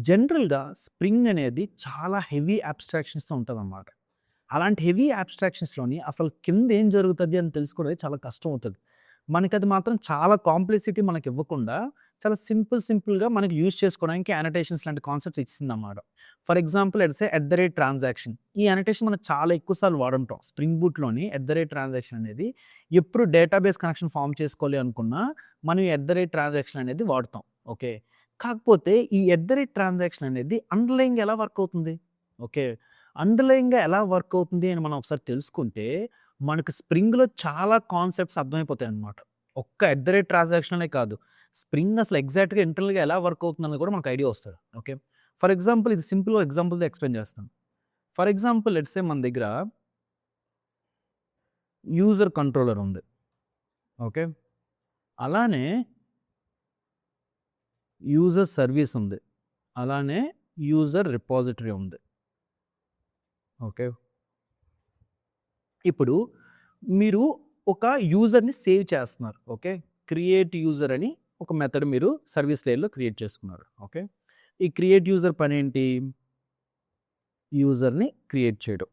జనరల్‌గా స్ప్రింగ్ అనేది చాలా హెవీ అబ్‌స్ట్రాక్షన్స్‌తో ఉంటదనమాట. అలాంటి హెవీ అబ్‌స్ట్రాక్షన్స్‌లోని అసలు కింద ఏం జరుగుతది అని తెలుసుకోవడమే చాలా కష్టం అవుతది. మనకది మాత్రం చాలా కాంప్లెక్సిటీ మనకివ్వకుండా చాలా సింపుల్‌గా మనకి యూజ్ చేసుకోవడానికి యానోటేషన్స్ లాంటి కాన్సెప్ట్స్ ఇచ్చేసిందనమాట. For example let's say transaction. ఈ యానోటేషన్ మనం చాలా ఎక్కువ సార్లు వాడుంటాం. స్ప్రింగ్ బూట్‌లోని ట్రాన్సాక్షన్ అనేది ఎప్పుడు డేటాబేస్ కనెక్షన్ ఫార్మ్ చేసుకోవాలి అనుకున్నా మనం ట్రాన్సాక్షన్ అనేది వాడతాం. ఓకే. కాకపోతే ఈ ట్రాన్సాక్షన్ అనేది అండర్‌లయింగ్‌గా ఎలా వర్క్ అవుతుంది? ఓకే. అండర్‌లయింగ్‌గా ఎలా వర్క్ అవుతుంది అని మనం ఒకసారి తెలుసుకుంటే, మనకు స్ప్రింగ్‌లో చాలా కాన్సెప్ట్స్ అర్థమైపోతాయన్నమాట. ఒక్క ట్రాన్సాక్షన్ అనే కాదు. స్ప్రింగ్ అసలు ఎగ్జాక్ట్‌గా ఇంటర్నల్‌గా ఎలా వర్క్ అవుతుందన్నది కూడా మనకు ఐడియా వస్తది. ఓకే. ఫర్ ఎగ్జాంపుల్ ఇది సింపుల్ ఎగ్జాంపుల్‌తో ఎక్స్‌ప్లెయిన్ చేస్తాను. ఫర్ ఎగ్జాంపుల్ లెట్స్ సే మన దగ్గర యూజర్ కంట్రోలర్ ఉంది. ఓకే. అలానే యూజర్ సర్వీస్ ఉంది. అలానే యూజర్ రిపాజిటరీ ఉంది. ఓకే. ఇప్పుడు మీరు ఒక యూజర్‌ని సేవ్ చేస్తున్నారు. ఓకే. క్రియేట్ యూజర్ అని ఒక మెథడ్ మీరు సర్వీస్ లేయర్‌లో క్రియేట్ చేసుకున్నారు. ఓకే. ఈ క్రియేట్ యూజర్ పనేంటి? యూజర్‌ని క్రియేట్ చేయడం.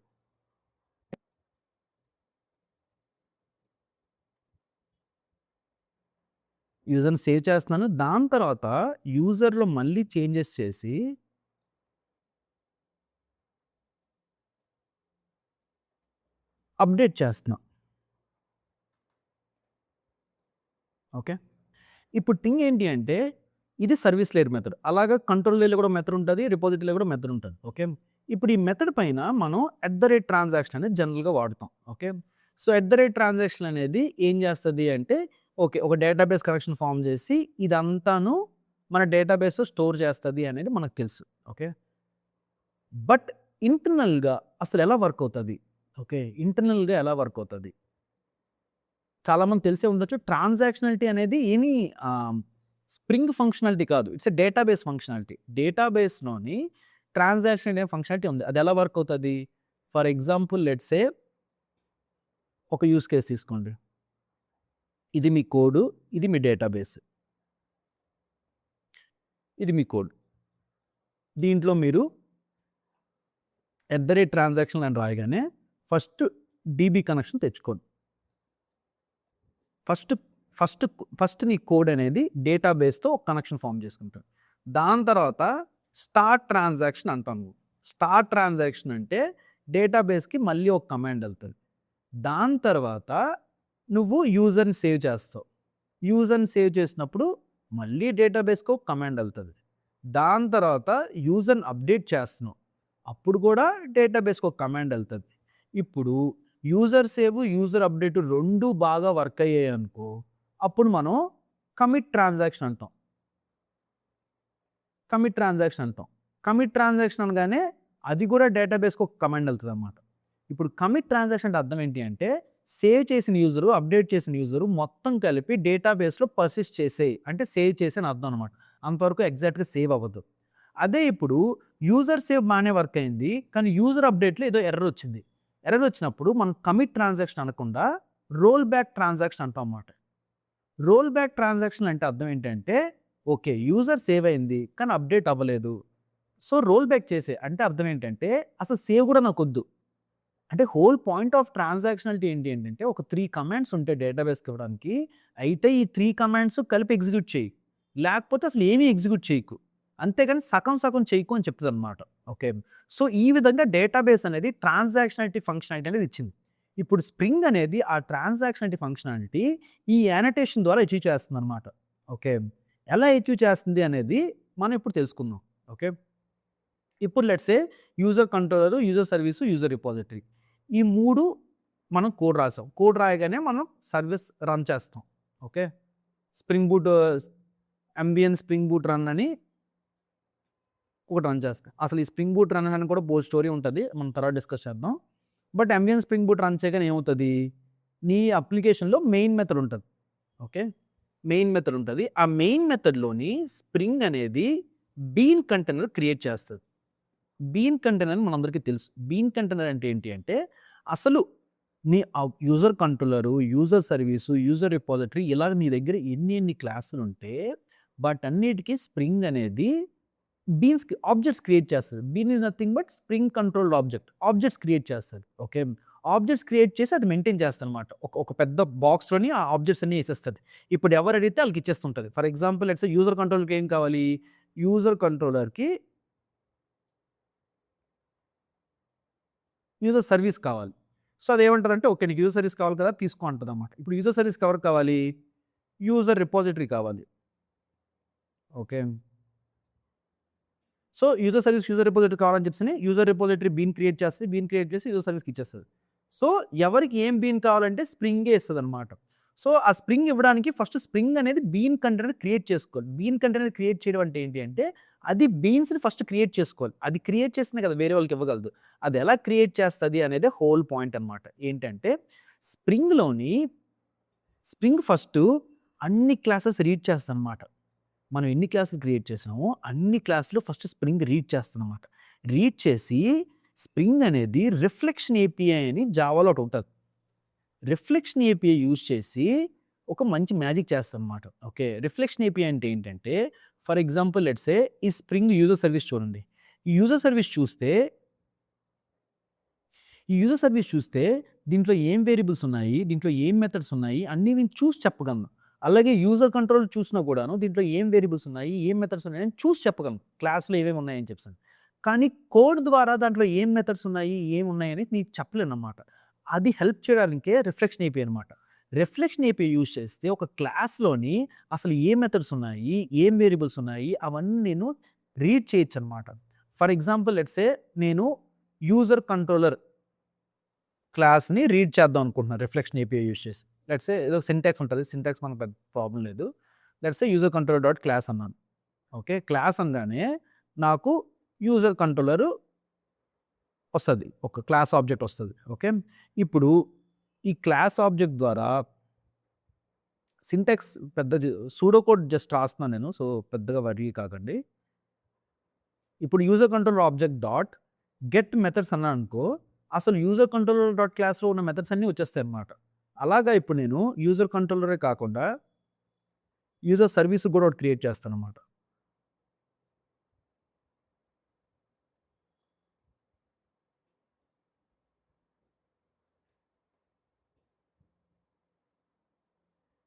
యూజర్‌ని సేవ్ చేస్తున్నాను. దాని తర్వాత యూజర్‌లో మళ్ళీ చేంజెస్ చేసి అప్డేట్ చేస్తున్నా. ఓకే. ఇప్పుడు థింగ్ ఏంటి అంటే, ఇది సర్వీస్ లేయర్ మెథడ్. అలాగా కంట్రోల్ లేయర్‌లో కూడా మెథడ్ ఉంటది. రిపాజిటరీలో కూడా మెథడ్ ఉంటది. ఓకే. ఇప్పుడు ఈ మెథడ్ పైన మనం ట్రాన్సాక్షన్ అనేది జనరల్‌గా వాడతాం. ఓకే. సో, ట్రాన్సాక్షన్ అనేది ఏం చేస్తది అంటే, ఓకే. ఒక డేటాబేస్ కనెక్షన్ ఫార్మ్ చేసి ఇదంతాను మన డేటాబేస్‌లో స్టోర్ చేస్తది అనేది మనకు తెలుసు. ఓకే. బట్ ఇంటర్నల్‌గా అసలెలా వర్క్ అవుతది? ఓకే. ఇంటర్నల్‌గా ఎలా వర్క్ అవుతది? చాలామంది తెలిసే ఉండొచ్చు. ట్రాన్సాక్షనాలిటీ అనేది స్ప్రింగ్ ఫంక్షనాలిటీ కాదు. It's a database functionality. డేటాబేస్‌లోని ట్రాన్సాక్షన్ అనే ఫంక్షనాలిటీ ఉంది. అదెలా వర్క్ అవుతది? ఫర్ ఎగ్జాంపుల్ లెట్స్ సే ఒక యూజ్ కేస్ తీసుకోండి. ఇది మీ కోడు. ఇది మీ డేటాబేస్. ఇది మీ కోడ్. దీంట్లో మీరు ట్రాన్సాక్షన్ అని రాయగానే ఫస్ట్ డీబీ కనెక్షన్ తెచ్చుకోండి. ఫస్ట్ ఫస్ట్ ఫస్ట్ నీ కోడ్ అనేది డేటాబేస్‌తో ఒక కనెక్షన్ ఫార్మ్ చేసుకుంటాడు. దాని తర్వాత స్టార్ట్ ట్రాన్సాక్షన్ అంటాం నువ్వు. స్టార్ట్ ట్రాన్సాక్షన్ అంటే డేటాబేస్‌కి మళ్ళీ ఒక కమాండ్ ఎళ్తది. దాని తర్వాత నువ్వు యూజర్‌ని సేవ్ చేస్తావు. యూజర్‌ని సేవ్ చేసినప్పుడు మళ్ళీ డేటాబేస్‌కి ఒక కమాండ్ ఎళ్తది. దాని తర్వాత యూజర్‌ని అప్డేట్ చేస్తున్నావు. అప్పుడు కూడా డేటాబేస్‌కి ఒక కమాండ్ ఎళ్తది. ఇప్పుడు యూజర్ సేవ్, యూజర్ అప్డేట్ 2 బాగా వర్క్ అయ్యాయనుకో, అప్పుడు మనం కమిట్ ట్రాన్సాక్షన్ అంటాం. కమిట్ ట్రాన్సాక్షన్ అంటాం. కమిట్ ట్రాన్సాక్షన్ అనగానే అది కూడా డేటాబేస్‌కి ఒక కమాండ్ ఎళ్తదనమాట. ఇప్పుడు కమిట్ ట్రాన్సాక్షన్ అంటే అర్థం ఏంటి అంటే, సేవ్ చేసిన యూజరు, అప్డేట్ చేసిన యూజరు మొత్తం కలిపి డేటాబేస్‌లో పర్సిస్ట్ చేసేయి. అంటే సేవ్ చేసి అని అర్థం అనమాట. అంతవరకు ఎగ్జాక్ట్‌గా సేవ్ అవ్వదు. అదే ఇప్పుడు యూజర్ సేవ్ బానే వర్క్ అయింది. కానీ యూజర్ అప్డేట్‌లో ఏదో ఎర్రర్ వచ్చింది. ఎర్రర్ వచ్చినప్పుడు మనం కమిట్ ట్రాన్సాక్షన్ అనకుండా రోల్ బ్యాక్ ట్రాన్సాక్షన్ అంటాం అన్నమాట. రోల్ బ్యాక్ ట్రాన్సాక్షన్ అంటే అర్థం ఏంటంటే, ఓకే. యూజర్ సేవ్ అయింది. కానీ అప్డేట్ అవ్వలేదు. సో, రోల్ బ్యాక్ చేసేయి. అంటే అర్థం ఏంటంటే, అసలు సేవ్ కూడా నాకొద్దు. అంటే హోల్ పాయింట్ ఆఫ్ ట్రాన్సాక్షనాలిటీ ఏంటి ఏంటంటే, ఒక 3 కమాండ్స్ ఉంటాయి డేటాబేస్‌కి ఇవ్వడానికి. అయితే ఈ 3 కమాండ్స్ కలిపి ఎగ్జిక్యూట్ చెయ్యి. లేకపోతే అసలు ఏమీ ఎగ్జిక్యూట్ చేయకు. అంతేగాని సగం సగం చేయకు అని చెప్తదనమాట. ఓకే. సో, ఈ విధంగా డేటాబేస్ అనేది ట్రాన్సాక్షనాలిటీ ఫంక్షనాలిటీ అనేది ఇచ్చింది. ఇప్పుడు స్ప్రింగ్ అనేది ఆ ట్రాన్సాక్షనాలిటీ ఫంక్షనాలిటీ ఈ యానోటేషన్ ద్వారా అచీవ్ చేస్తుందనమాట. ఓకే. ఎలా అచీవ్ చేస్తుంది అనేది మనం ఇప్పుడు తెలుసుకుందాం. ఓకే. ఇప్పుడు let's say user controller, user service, user repository. ఈ 3 మనం కోడ్ రాసాం. కోడ్ రాయగానే మనం సర్వీస్ రన్ చేస్తాం. ఓకే. స్ప్రింగ్ బూట్ ఎంబియన్ స్ప్రింగ్ బూట్ రన్ అని ఒకటి రన్ చేస్తాం. అసలు ఈ స్ప్రింగ్ బూట్ రన్ అని కూడా బోలెడు స్టోరీ ఉంటది. మనం తర్వాత డిస్కస్ చేద్దాం. బట్ ఎంబియన్ స్ప్రింగ్ బూట్ రన్ చేయగానే ఏమవుతది? నీ అప్లికేషన్‌లో మెయిన్ మెథడ్ ఉంటది. ఓకే. మెయిన్ మెథడ్ ఉంటది. ఆ మెయిన్ మెథడ్‌లోని స్ప్రింగ్ అనేది బీన్ కంటైనర్ క్రియేట్ చేస్తది. బీన్ కంటైనర్ అని మనందరికీ తెలుసు. బీన్ కంటైనర్ అంటే ఏంటి అంటే, అసలు నీ user controller, user service, user repository ఇలాగ నీ దగ్గర ఎన్ని క్లాసులుంటే వాటన్నిటికి స్ప్రింగ్ అనేది బీన్స్‌కి ఆబ్జెక్ట్స్ క్రియేట్ చేస్తది. Bean is nothing but spring controlled object. Objects create చేస్తది. ఓకే. ఆబ్జెక్ట్స్ క్రియేట్ చేసి అది మెయింటైన్ చేస్తదనమాట. ఒక పెద్ద బాక్స్‌లోని ఆ ఆబ్జెక్ట్స్ అన్నీ ఏసేస్తది. ఇప్పుడు ఎవరు అడిగితే ఆళ్ళకి ఇచ్చేస్తుంటది. For example let's say user కంట్రోల్‌కి ఏం కావాలి? యూజర్ కంట్రోలర్‌కి యూజర్ సర్వీస్ కావాలి. సో, అదేమంటదంటే ఓకే. నీకు యూజర్ సర్వీస్ కావాలి కదా! తీసుకో అంటదనమాట. ఇప్పుడు యూజర్ సర్వీస్‌కి ఎవరికి కావాలి? యూజర్ రిపాజిటరీ కావాలి. Okay. So, user service, user repository కావాలని చెప్పేసని యూజర్ రిపాజిటరీ బీన్ క్రియేట్ చేస్తది. బీన్ క్రియేట్ చేసి యూజర్ సర్వీస్‌కి ఇచ్చేస్తది. సో, ఎవరికి ఏం బీన్ కావాలంటే స్ప్రింగే ఇస్తదనమాట. సో, ఆ స్ప్రింగ్ ఇవ్వడానికి ఫస్ట్ స్ప్రింగ్ అనేది బీన్ కంటైనర్ క్రియేట్ చేసుకోవాలి. బీన్ కంటైనర్ క్రియేట్ చేయడం అంటే ఏంటి అంటే, అది బీన్స్‌ని ఫస్ట్ క్రియేట్ చేసుకోవాలి. అది క్రియేట్ చేస్తేనే కదా వేరే వాళ్ళకి ఇవ్వగలదు. అది ఎలా క్రియేట్ చేస్తది అనేదే హోల్ పాయింట్ అనమాట. ఏంటంటే, స్ప్రింగ్‌లోని స్ప్రింగ్ ఫస్టు అన్ని క్లాసెస్ రీడ్ చేస్తదనమాట. మనం ఎన్ని క్లాసులు క్రియేట్ చేసామో అన్ని క్లాసులు ఫస్ట్ స్ప్రింగ్ రీడ్ చేస్తుందన్నమాట. రీడ్ చేసి స్ప్రింగ్ అనేది రిఫ్లెక్షన్ ఏపీఐ అని జావాలో ఒకటుంటది. రిఫ్లెక్షన్ ఏపీఐ యూజ్ చేసి ఒక మంచి మ్యాజిక్ చేస్తదనమాట. ఓకే. రిఫ్లెక్షన్ ఏపీఐ అంటే ఏంటంటే ఫర్ ఎగ్జాంపుల్ లెట్స్ సే ఈ స్ప్రింగ్ యూజర్ సర్వీస్ చూడండి. ఈ యూజర్ సర్వీస్ చూస్తే ఈ యూజర్ సర్వీస్ చూస్తే దీంట్లో ఏం వేరియబుల్స్ ఉన్నాయి, దీంట్లో ఏం మెథడ్స్ ఉన్నాయి అన్నీ నేను చూసి చెప్పగలను. అలాగే యూజర్ కంట్రోల్ చూసినా కూడాను దీంట్లో ఏం వేరియబుల్స్ ఉన్నాయి, ఏం మెథడ్స్ ఉన్నాయని చూసి చెప్పగలను. క్లాస్‌లో ఏమేమి ఉన్నాయని చెప్పేసని. కానీ కోడ్ ద్వారా దాంట్లో ఏం మెథడ్స్ ఉన్నాయి, ఏం ఉన్నాయని నీకు చెప్పలేనన్నమాట. అది హెల్ప్ చేయడానికే రిఫ్లెక్షన్ ఏపీఐ అనమాట. రిఫ్లెక్షన్ ఏపీఐ యూజ్ చేస్తే ఒక క్లాస్‌లోని అసలు ఏ మెథడ్స్ ఉన్నాయి, ఏం వేరియబుల్స్ ఉన్నాయి అవన్నీ నేను రీడ్ చేయొచ్చనమాట. ఫర్ ఎగ్జాంపుల్ లెట్స్ సే నేను యూజర్ కంట్రోలర్ క్లాస్‌ని రీడ్ చేద్దాం అనుకుంటున్నా రిఫ్లెక్షన్ ఏపీఐ యూజ్ చేసి. లెట్స్ సే ఏదో సింటాక్స్ ఉంటది. సింటాక్స్ మనకు పెద్ద ప్రాబ్లమ్ లేదు. Let's say user controller dot class అన్నాను. ఓకే. క్లాస్ అనగానే నాకు యూజర్ కంట్రోలర్ వస్తది. ఒక క్లాస్ ఆబ్జెక్ట్ వస్తది. ఓకే. ఇప్పుడు ఈ క్లాస్ ఆబ్జెక్ట్ ద్వారా సింటాక్స్ పెద్దది సూడో కోడ్ జస్ట్ రాస్తున్నాను నేను. సో, పెద్దగా వర్రీ కాకండి. ఇప్పుడు user controller object dot get methods అన్నాననుకో, అసలు యూజర్ కంట్రోలర్ డాట్ క్లాస్‌లో ఉన్న మెథడ్స్ అన్నీ వచ్చేస్తాయన్నమాట. అలాగా ఇప్పుడు నేను యూజర్ కంట్రోలరే కాకుండా యూజర్ సర్వీస్ కూడా ఒకటి క్రియేట్ చేస్తానన్నమాట.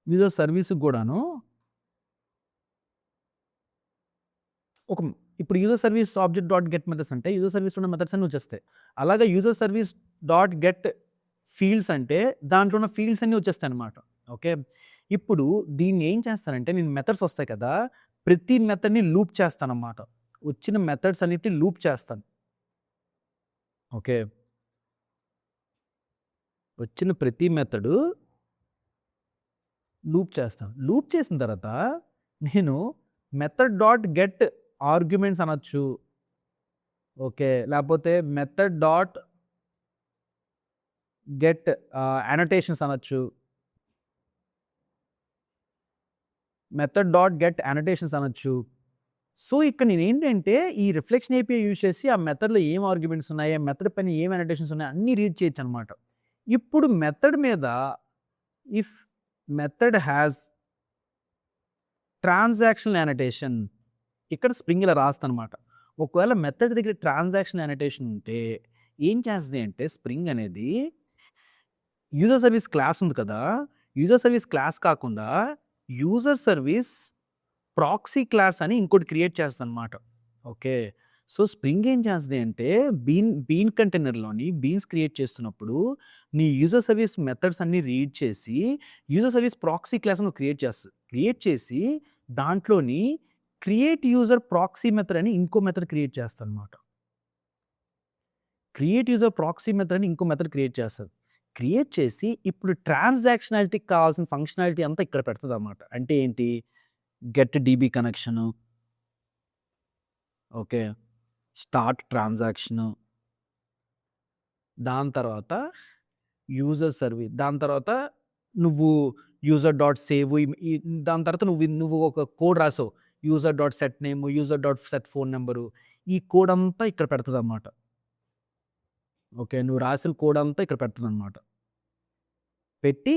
యూజర్ సర్వీస్ కూడాను ఒక ఇప్పుడు user service object dot get methods అంటే యూజర్ సర్వీస్‌లో ఉన్న మెథడ్స్ అన్నీ వచ్చేస్తాయి. అలాగే user service dot get fields అంటే దాంట్లో ఉన్న ఫీల్డ్స్ అన్నీ వచ్చేస్తాయన్నమాట. ఓకే. ఇప్పుడు దీన్ని ఏం చేస్తానంటే నేను మెథడ్స్ వస్తాయి కదా! ప్రతి మెథడ్‌ని లూప్ చేస్తానన్నమాట. వచ్చిన మెథడ్స్ అన్నిటిని లూప్ చేస్తాను. ఓకే. వచ్చిన ప్రతి మెథడు లూప్ చేస్తాను. లూప్ చేసిన తర్వాత నేను మెథడ్ డాట్ గెట్ ఆర్గ్యుమెంట్స్ అనొచ్చు. ఓకే. లేకపోతే మెథడ్ డాట్ గెట్ అనోటేషన్స్ అనొచ్చు. మెథడ్ డాట్ గెట్ అనోటేషన్స్ అనొచ్చు. సో, ఇక్కడ నేనేంటంటే ఈ రిఫ్లెక్షన్ ఏపీఐ యూజ్ చేసి ఆ మెథడ్‌లో ఏం ఆర్గ్యుమెంట్స్ ఉన్నాయి, ఆ మెథడ్ పైన ఏం అనోటేషన్స్ ఉన్నాయి అన్నీ రీడ్ చేయొచ్చనమాట. ఇప్పుడు మెథడ్ మీద if method has transactional annotation ఇక్కడ స్ప్రింగ్ ఇలా రాస్తనమాట. ఒకవేళ మెథడ్ దగ్గర ట్రాన్సాక్షనల్ అనోటేషన్ ఉంటే ఏం చేస్తది అంటే స్ప్రింగ్ అనేది యూజర్ సర్వీస్ క్లాస్ ఉంది కదా! యూజర్ సర్వీస్ క్లాస్ కాకుండా యూజర్ సర్వీస్ ప్రాక్సీ క్లాస్ అని ఇంకోటి క్రియేట్ చేస్తదనమాట. ఓకే. సో, స్ప్రింగ్ ఏం చేస్తది అంటే బీన్ కంటైనర్‌లోని బీన్స్ క్రియేట్ చేస్తున్నప్పుడు నీ యూజర్ సర్వీస్ మెథడ్స్ అన్నీ రీడ్ చేసి యూజర్ సర్వీస్ ప్రాక్సీ క్లాస్ అని క్రియేట్ చేస్తది. క్రియేట్ చేసి దాంట్లోని క్రియేట్ యూజర్ ప్రాక్సీ మెథడ్ అని ఇంకో మెథడ్ క్రియేట్ చేస్తదనమాట. క్రియేట్ యూజర్ ప్రాక్సీ మెథడ్ అని ఇంకో మెథడ్ క్రియేట్ చేస్తది. క్రియేట్ చేసి ఇప్పుడు ట్రాన్సాక్షనాలిటీకి కావాల్సిన ఫంక్షనాలిటీ అంతా ఇక్కడ పెడతదనమాట. అంటే ఏంటి? Get DB connection. Okay. Start transaction. దాని తర్వాత యూజర్ దాని తర్వాత నువ్వు యూజర్ డాట్ సేవ్ ఈ దాని తర్వాత నువ్వు ఒక కోడ్ రాసావు. User dot set name, user dot set phone number. ఈ కోడ్ అంతా ఇక్కడ పెడతదనమాట. ఓకే. నువ్వు రాసిన కోడ్ అంతా ఇక్కడ పెడతదనమాట. పెట్టి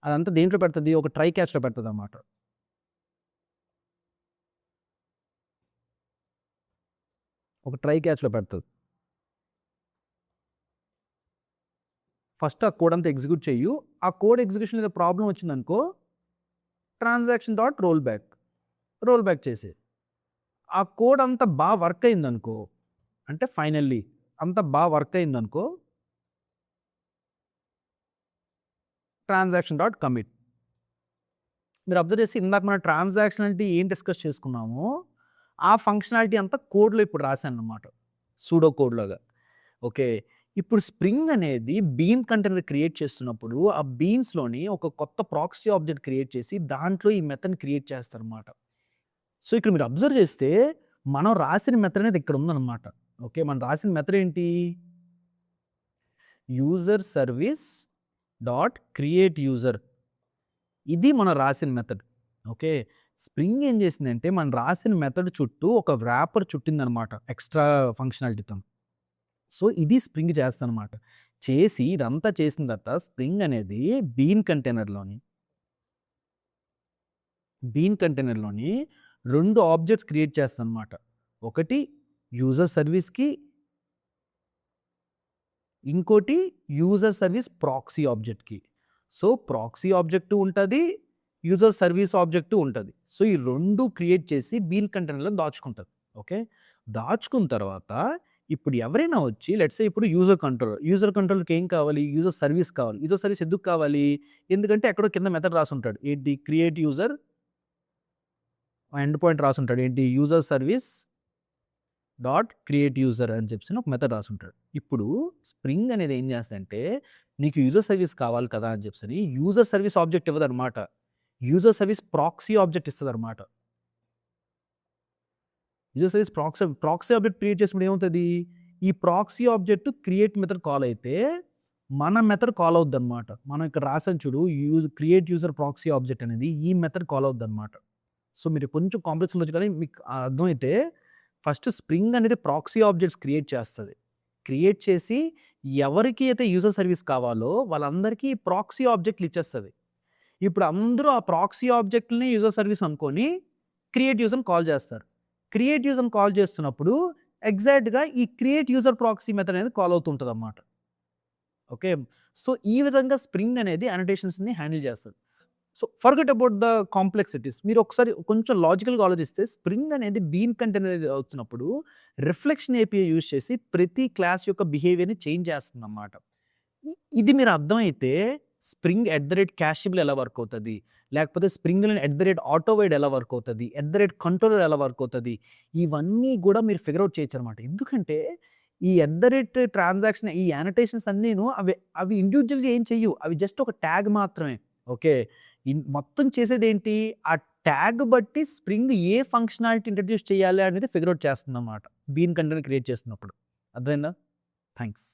అదంతా దేంట్లో పెడతది? ఒక ట్రై క్యాచ్‌లో పెడతదనమాట. ఒక ట్రై క్యాచ్లో పెడుతుంది. ఫస్ట్ ఆ కోడ్ అంతా ఎగ్జిక్యూట్ చెయ్యు. ఆ కోడ్ ఎగ్జిక్యూషన్ ఏదో ప్రాబ్లం వచ్చిందనుకో, ట్రాన్సాక్షన్ డాట్ రోల్ బ్యాక్ చేసే. ఆ కోడ్ అంతా బాగా వర్క్ అయిందనుకో, అంటే ఫైనల్లీ అంతా బాగా వర్క్ అయిందనుకో, ట్రాన్సాక్షన్ డాట్ కమిట్. మీరు అబ్జర్వ్ చేసి ఇందాక మన ట్రాన్సాక్షనాలిటీ ఏం డిస్కస్ చేసుకున్నామో, ఆ ఫంక్షనాలిటీ అంతా కోడ్లో ఇప్పుడు రాశాను అన్నమాట, సూడో కోడ్‌లాగా. ఓకే. ఇప్పుడు స్ప్రింగ్ అనేది బీన్ కంటైనర్ క్రియేట్ చేస్తున్నప్పుడు, ఆ బీన్స్‌లోని ఒక కొత్త ప్రాక్సీ ఆబ్జెక్ట్ క్రియేట్ చేసి, దాంట్లో ఈ మెథడ్‌ని క్రియేట్ చేస్తారనమాట. సో, ఇక్కడ మీరు అబ్జర్వ్ చేస్తే, మనం రాసిన మెథడ్ అనేది ఇక్కడ ఉందన్నమాట. ఓకే. మనం రాసిన మెథడ్ ఏంటి? User service dot create user. ఇది మనం రాసిన మెథడ్. ఓకే. స్ప్రింగ్ ఏం చేసిందంటే, మనం రాసిన మెథడ్ చుట్టూ ఒక వ్రాపర్ చుట్టిందనమాట ఎక్స్ట్రా ఫంక్షనాలిటీతో. సో, ఇది స్ప్రింగ్ చేస్తదనమాట. చేసి ఇదంతా చేసిన తర్వాత స్ప్రింగ్ అనేది బీన్ కంటైనర్‌లోని 2 ఆబ్జెక్ట్స్ క్రియేట్ చేస్తదనమాట. ఒకటి యూజర్ సర్వీస్‌కి, ఇంకోటి యూజర్ సర్వీస్ ప్రాక్సీ ఆబ్జెక్ట్‌కి. సో, ప్రాక్సీ ఆబ్జెక్ట్ ఉంటది, యూజర్ సర్వీస్ ఆబ్జెక్ట్ ఉంటది. సో, ఈ 2 క్రియేట్ చేసి బీన్ కంటైనర్‌లో దాచుకుంటది. ఓకే. దాచుకున్న తర్వాత ఇప్పుడు ఎవరైనా వచ్చి లెట్స్ సే ఇప్పుడు యూజర్ కంట్రోలర్‌కి ఏం కావాలి? యూజర్ సర్వీస్ కావాలి. యూజర్ సర్వీస్ ఎందుకు కావాలి? ఎందుకంటే ఎక్కడో కింద మెథడ్ రాసుంటాడు. ఏంటి? క్రియేట్ యూజర్ ఎండ్ పాయింట్ రాసుంటాడు. ఏంటి? User service dot create user అని చెప్పేసి ఒక మెథడ్ రాసుంటాడు. ఇప్పుడు స్ప్రింగ్ అనేది ఏం చేస్తదంటే, నీకు యూజర్ సర్వీస్ కావాలి కదా అని చెప్పేసని యూజర్ సర్వీస్ ఆబ్జెక్ట్ ఇవ్వదనమాట. యూజర్ సర్వీస్ ప్రాక్సీ ఆబ్జెక్ట్ ఇస్తదనమాట. User service proxy object create చేసినప్పుడు ఏమవుతది? ఈ proxy object create method call అయితే, మన మెథడ్ కాల్ అవుద్దనమాట. మనం ఇక్కడ రాసాం చూడు, క్రియేట్ యూజర్ ప్రాక్సీ ఆబ్జెక్ట్ అనేది ఈ మెథడ్ కాల్ అవుద్దనమాట. సో, మీరు కొంచెం కాంప్లెక్స్ ఉండొచ్చు కానీ మీకు అర్థమైతే, ఫస్ట్ స్ప్రింగ్ అనేది ప్రాక్సీ ఆబ్జెక్ట్స్ క్రియేట్ చేస్తది. క్రియేట్ చేసి ఎవరికి అయితే యూజర్ సర్వీస్ కావాలో వాళ్ళందరికీ ప్రాక్సీ ఆబ్జెక్ట్‌లు ఇచ్చేస్తది. ఇప్పుడు అందరూ ఆ ప్రాక్సీ ఆబ్జెక్ట్‌లని యూజర్ సర్వీస్ అనుకోని క్రియేట్ యూజర్‌ని కాల్ చేస్తారు. క్రియేట్ యూజర్‌ని కాల్ చేస్తున్నప్పుడు ఎగ్జాక్ట్‌గా ఈ క్రియేట్ యూజర్ ప్రాక్సీ మెథడ్ అనేది కాల్ అవుతుంటదన్నమాట. ఓకే. సో, ఈ విధంగా స్ప్రింగ్ అనేది అనోటేషన్స్‌ని హ్యాండిల్ చేస్తది. So, forget about the complexities. మీరు ఒకసారి కొంచెం లాజికల్‌గా ఆలోచిస్తే స్ప్రింగ్ అనేది బీన్ కంటైనర్ అవుతున్నప్పుడు రిఫ్లెక్షన్ ఏపీఐ యూజ్ చేసి ప్రతి క్లాస్ యొక్క బిహేవియర్‌ని చేంజ్ చేస్తుందన్నమాట. ఇది మీరు అర్థమైతే స్ప్రింగ్ @క్యాషబుల్ ఎలా వర్క్ అవుతది? లేకపోతే స్ప్రింగ్‌లోని @ఆటోవైడ్ ఎలా వర్క్ అవుతది? కంట్రోలర్ ఎలా వర్క్ అవుతది? ఇవన్నీ గూడా మీరు ఫిగర్ ఔట్ చేయొచ్చనమాట. ఎందుకంటే ఈ ట్రాన్సాక్షన్ ఈ యానోటేషన్స్ అన్నీను అవి ఇండివిడ్యువల్‌గా ఏం చెయ్యవు. అవి జస్ట్ ఒక ట్యాగ్ మాత్రమే. ఓకే. మొత్తం చేసేదేంటి? ఆ ట్యాగ్ బట్టి స్ప్రింగ్ ఏ ఫంక్షనాలిటీ ఇంట్రొడ్యూస్ చేయాలి అనేది ఫిగర్ ఔట్ చేస్తుందన్నమాట. బీన్ కంటైనర్ క్రియేట్ చేస్తున్నప్పుడు. అర్థమైందా? థాంక్స్.